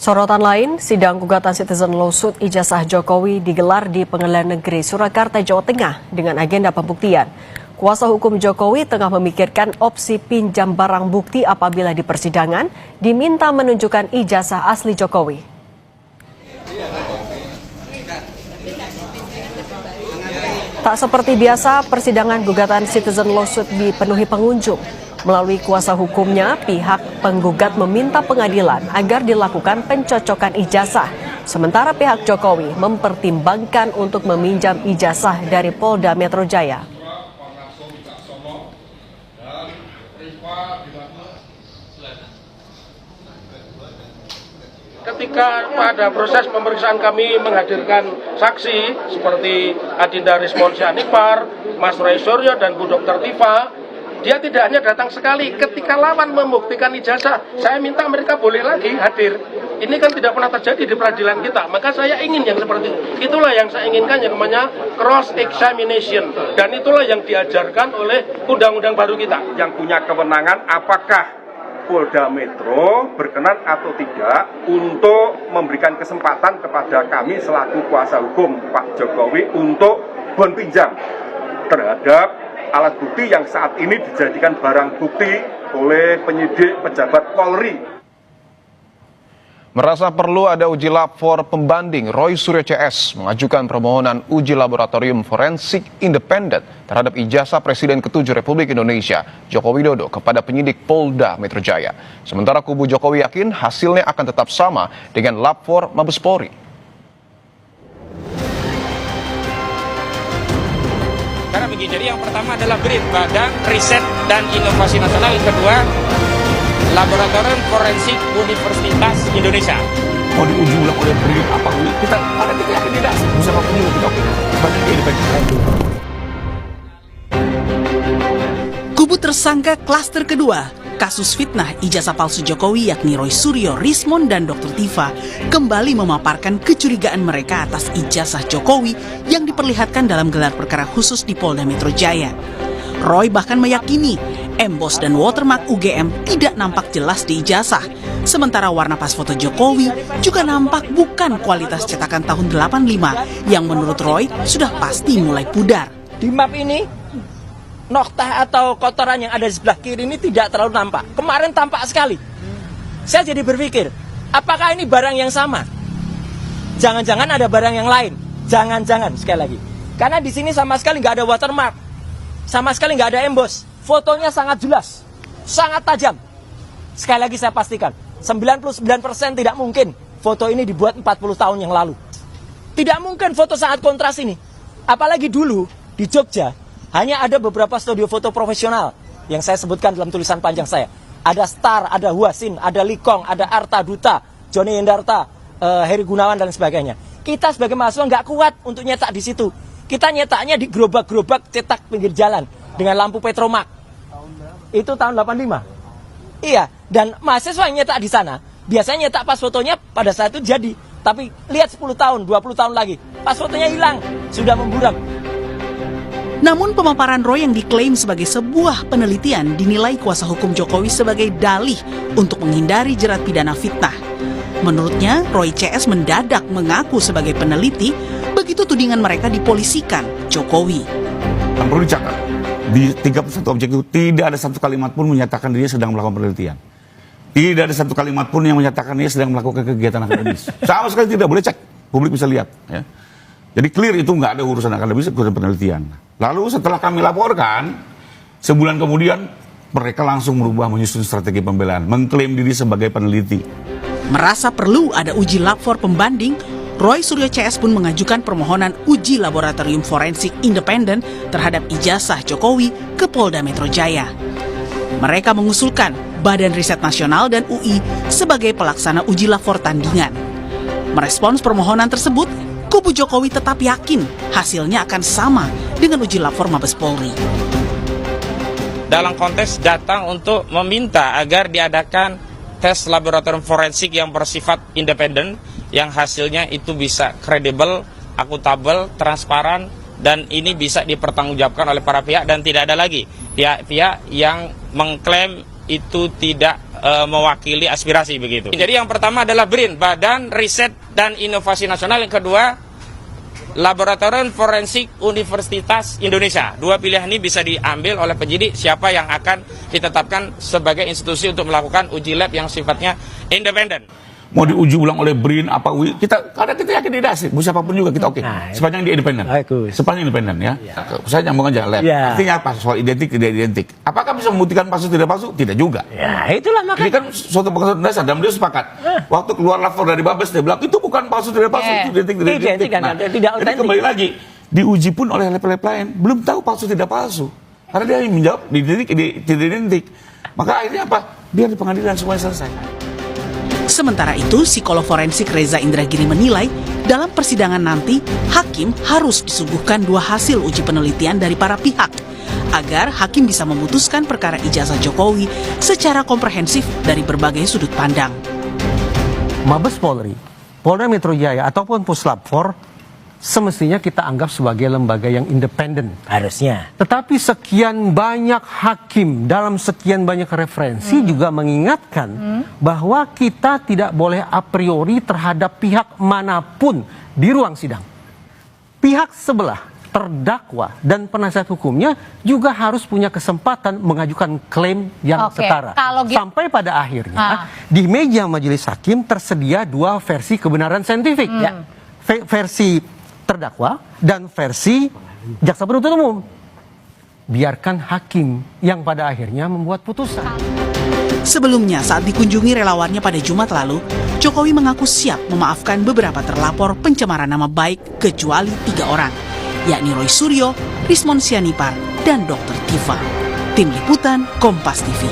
Sorotan lain, sidang gugatan Citizen Lawsuit ijazah Jokowi digelar di Pengadilan Negeri Surakarta, Jawa Tengah dengan agenda pembuktian. Kuasa hukum Jokowi tengah memikirkan opsi pinjam barang bukti apabila di persidangan diminta menunjukkan ijazah asli Jokowi. Tak seperti biasa, persidangan gugatan Citizen Lawsuit dipenuhi pengunjung. Melalui kuasa hukumnya, pihak penggugat meminta pengadilan agar dilakukan pencocokan ijazah. Sementara pihak Jokowi mempertimbangkan untuk meminjam ijazah dari Polda Metro Jaya. Ketika pada proses pemeriksaan kami menghadirkan saksi seperti Adinda Rismonsyah Nipar, Mas Roy Suryo, dan Bu Dr. Tifa, dia tidak hanya datang sekali. Ketika lawan membuktikan ijazah, saya minta mereka boleh lagi hadir. Ini kan tidak pernah terjadi di peradilan kita, maka saya ingin yang seperti itu. Itulah yang saya inginkan, yang namanya cross examination, dan itulah yang diajarkan oleh undang-undang baru kita. Yang punya kewenangan apakah Polda Metro berkenan atau tidak untuk memberikan kesempatan kepada kami selaku kuasa hukum Pak Jokowi untuk berpinjam terhadap alat bukti yang saat ini dijadikan barang bukti oleh penyidik pejabat Polri. Merasa perlu ada uji lab for pembanding, Roy Suryo CS mengajukan permohonan uji laboratorium forensik independen terhadap ijazah Presiden ke-7 Republik Indonesia, Joko Widodo, kepada penyidik Polda Metro Jaya. Sementara kubu Jokowi yakin hasilnya akan tetap sama dengan lab for Mabes Polri. Karena begini, jadi yang pertama adalah BRIN, Badan Riset dan Inovasi Nasional. Yang kedua, Laboratorium Forensik Universitas Indonesia. Mau diuji ulang oleh BRIN apa kita yakin tidak bisa menguji kita sebagai independen. Kubu tersangka klaster kedua kasus fitnah ijazah palsu Jokowi yakni Roy Suryo, Rismon, dan Dr. Tifa kembali memaparkan kecurigaan mereka atas ijazah Jokowi yang diperlihatkan dalam gelar perkara khusus di Polda Metro Jaya. Roy bahkan meyakini emboss dan watermark UGM tidak nampak jelas di ijazah. Sementara warna pas foto Jokowi juga nampak bukan kualitas cetakan tahun 85 yang menurut Roy sudah pasti mulai pudar. Di map ini, noktah atau kotoran yang ada di sebelah kiri ini tidak terlalu nampak. Kemarin tampak sekali. Saya jadi berpikir, apakah ini barang yang sama? Jangan-jangan ada barang yang lain. Jangan-jangan, sekali lagi. Karena di sini sama sekali nggak ada watermark. Sama sekali nggak ada emboss. Fotonya sangat jelas, sangat tajam. Sekali lagi saya pastikan, 99% tidak mungkin foto ini dibuat 40 tahun yang lalu. Tidak mungkin foto sangat kontras ini. Apalagi dulu di Jogja, hanya ada beberapa studio foto profesional yang saya sebutkan dalam tulisan panjang saya. Ada Star, ada Huasin, ada Likong, ada Arta Duta, Joni Hendarta, Heri Gunawan, dan sebagainya. Kita sebagai mahasiswa nggak kuat untuk nyetak di situ. Kita nyetaknya di gerobak-gerobak cetak pinggir jalan dengan lampu petromak. Itu tahun 85. Iya, dan mahasiswa yang nyetak di sana biasanya nyetak pas fotonya pada saat itu jadi. Tapi lihat 10 tahun, 20 tahun lagi, pas fotonya hilang, sudah memburam. Namun pemaparan Roy yang diklaim sebagai sebuah penelitian dinilai kuasa hukum Jokowi sebagai dalih untuk menghindari jerat pidana fitnah. Menurutnya, Roy CS mendadak mengaku sebagai peneliti begitu tudingan mereka dipolisikan Jokowi. Perlu dicatat, di 31 objek itu tidak ada satu kalimat pun menyatakan dia sedang melakukan penelitian. Tidak ada satu kalimat pun yang menyatakan dia sedang melakukan kegiatan akademis. Sama sekali tidak, boleh cek, publik bisa lihat. Ya. Jadi clear itu nggak ada urusan akademis, urusan penelitian. Lalu setelah kami laporkan, sebulan kemudian mereka langsung merubah menyusun strategi pembelaan, mengklaim diri sebagai peneliti. Merasa perlu ada uji lab for pembanding, Roy Suryo CS pun mengajukan permohonan uji laboratorium forensik independen terhadap ijazah Jokowi ke Polda Metro Jaya. Mereka mengusulkan Badan Riset Nasional dan UI sebagai pelaksana uji lab for tandingan. Merespons permohonan tersebut, kubu Jokowi tetap yakin hasilnya akan sama dengan uji lab for Mabes Polri. Dalam konteks datang untuk meminta agar diadakan tes laboratorium forensik yang bersifat independen, yang hasilnya itu bisa kredibel, akuntabel, transparan, dan ini bisa dipertanggungjawabkan oleh para pihak, dan tidak ada lagi pihak-pihak yang mengklaim itu tidak mewakili aspirasi begitu. Jadi yang pertama adalah BRIN, Badan Riset dan Inovasi Nasional. Yang kedua, Laboratorium Forensik Universitas Indonesia. Dua pilihan ini bisa diambil oleh penyidik siapa yang akan ditetapkan sebagai institusi untuk melakukan uji lab yang sifatnya independen. Mau diuji ulang oleh BRIN apa karena kita yakin dia asik, siapapun juga kita oke. Sepanjang dia independen. Sepanjang independen ya. Saya nyambung aja lab. Artinya apa? Soal identik tidak identik. Apakah bisa membuktikan palsu tidak palsu? Tidak juga. Ya, itulah makanya. Ini kan suatu pengetahuan dasar dan beliau sepakat. Waktu keluar lapor dari Babes dia bilang itu bukan palsu tidak palsu, itu identik tidak identik. Nah, jadi kembali lagi diuji pun oleh lab lain belum tahu palsu tidak palsu. Karena dia menjawab identik tidak identik. Maka akhirnya apa? Biar di pengadilan semuanya selesai. Sementara itu, psikolog forensik Reza Indragiri menilai dalam persidangan nanti, hakim harus disuguhkan 2 hasil uji penelitian dari para pihak agar hakim bisa memutuskan perkara ijazah Jokowi secara komprehensif dari berbagai sudut pandang. Mabes Polri, Polda Metro Jaya ataupun Puslap 4 semestinya kita anggap sebagai lembaga yang independen. Harusnya. Tetapi sekian banyak hakim dalam sekian banyak referensi juga mengingatkan bahwa kita tidak boleh a priori terhadap pihak manapun di ruang sidang. Pihak sebelah, terdakwa dan penasihat hukumnya juga harus punya kesempatan mengajukan klaim yang setara. Sampai pada akhirnya di meja majelis hakim tersedia 2 versi kebenaran saintifik. Versi terdakwa dan versi jaksa penuntut umum. Biarkan hakim yang pada akhirnya membuat putusan. Sebelumnya, saat dikunjungi relawannya pada Jumat lalu, Jokowi mengaku siap memaafkan beberapa terlapor pencemaran nama baik kecuali 3 orang, yakni Roy Suryo, Rismon Sianipar, dan Dr. Tifa. Tim Liputan, Kompas TV.